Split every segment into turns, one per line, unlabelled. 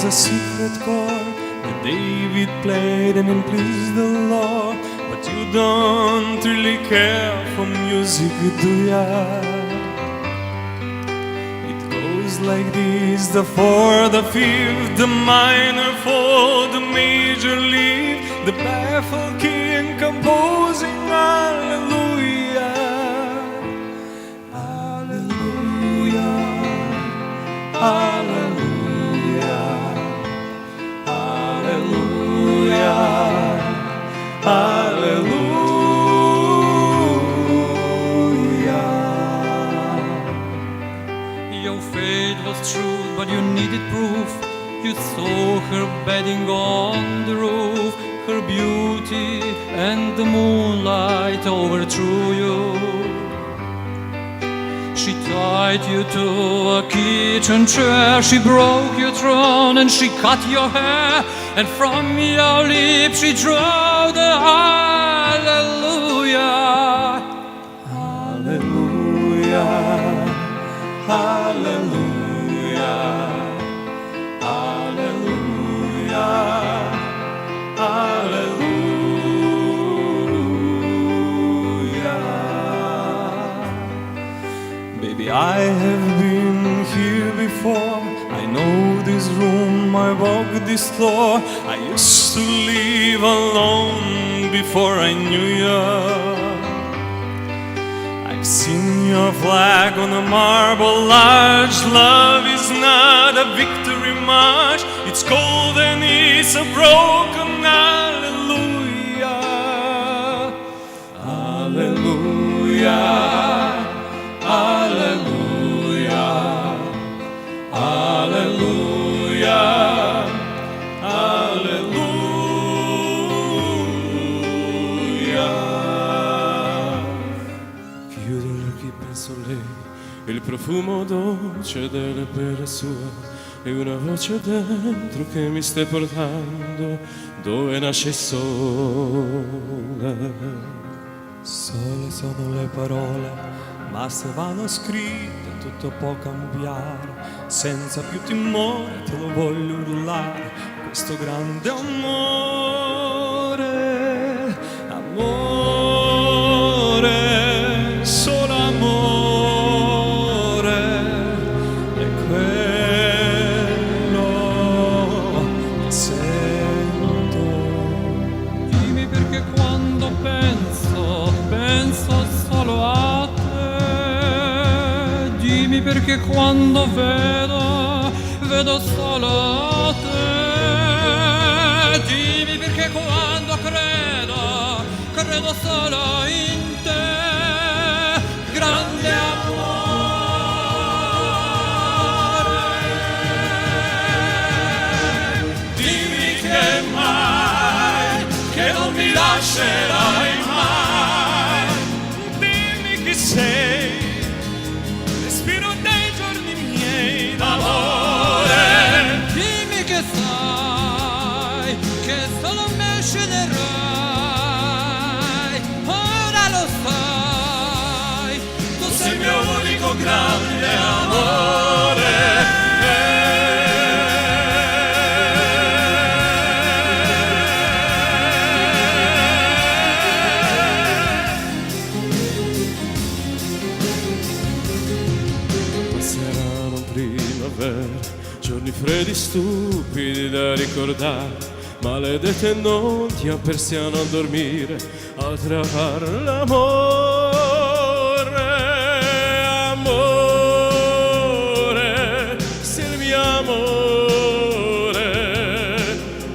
a secret chord that David played and it pleased the Lord. But you don't really care for music, do ya? It goes like this: the fourth, the fifth, the minor fall, the major lead, the baffled king composing hallelujah, hallelujah, hallelujah, hallelujah, hallelujah.
Your faith was true, but you needed proof. You saw her bedding on the roof, her beauty and the moonlight overthrew you. She tied you to a kitchen chair, she broke your throne and she cut your hair, and from your lips she drew the hallelujah.
Hallelujah, hallelujah, hallelujah, hallelujah. Baby, I have been here before. I know this room, I walk this floor. I used to live alone before I knew you. I've seen your flag on a marble arch. Love is not a victory march. It's cold and it's a broken hallelujah, hallelujah, hallelujah, hallelujah, hallelujah. Chiudo gli occhi, penso a lei, il profumo dolce delle pere sue e una voce dentro che mi stai portando dove nasce il sole. Sole sono le parole, ma se vanno scritte tutto può cambiare. Senza più timore te lo voglio urlare, questo grande amore, amore, solo amore, è quello che sento.
Dimmi perché quando penso, penso solo a te. Dimmi perché quando vedo, vedo solo te. Dimmi perché quando credo, credo solo in te. Grande amore. Dimmi che mai, che non mi lascerai mai.
Dimmi chi sei, respiro dei giorni miei d'amore.
Dimmi che sai, che solo me sceglierai. Ora lo sai, tu sei il mio unico
Grande amore. Passeranno primavera, giorni freddi stupidi da ricordare, maledette notti persiano a dormire, a trovare l'amore, amore, sei il mio amore,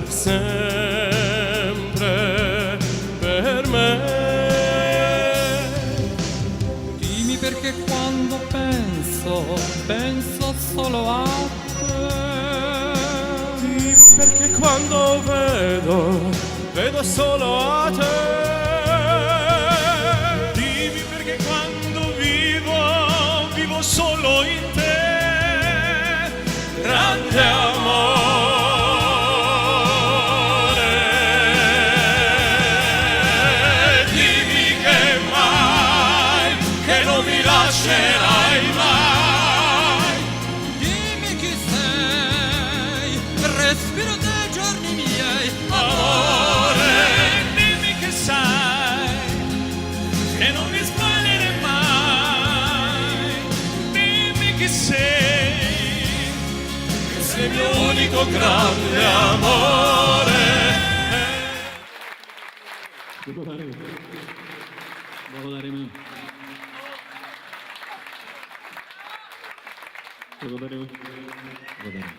per sempre, per me.
Dimmi perché quando penso, penso solo a te.
Dimmi perché quando vedo, vedo solo a te. Dimmi perché quando vivo, vivo solo in te. Grande amore. Dimmi che mai, che non mi lascerai mai.
Dimmi chi sei, respiro dei giorni miei.
Amore, dimmi che sai che non mi sbaglierei mai. Dimmi chi sei il mio unico grande amore.
Благодарим. Благодарим. Благодарим.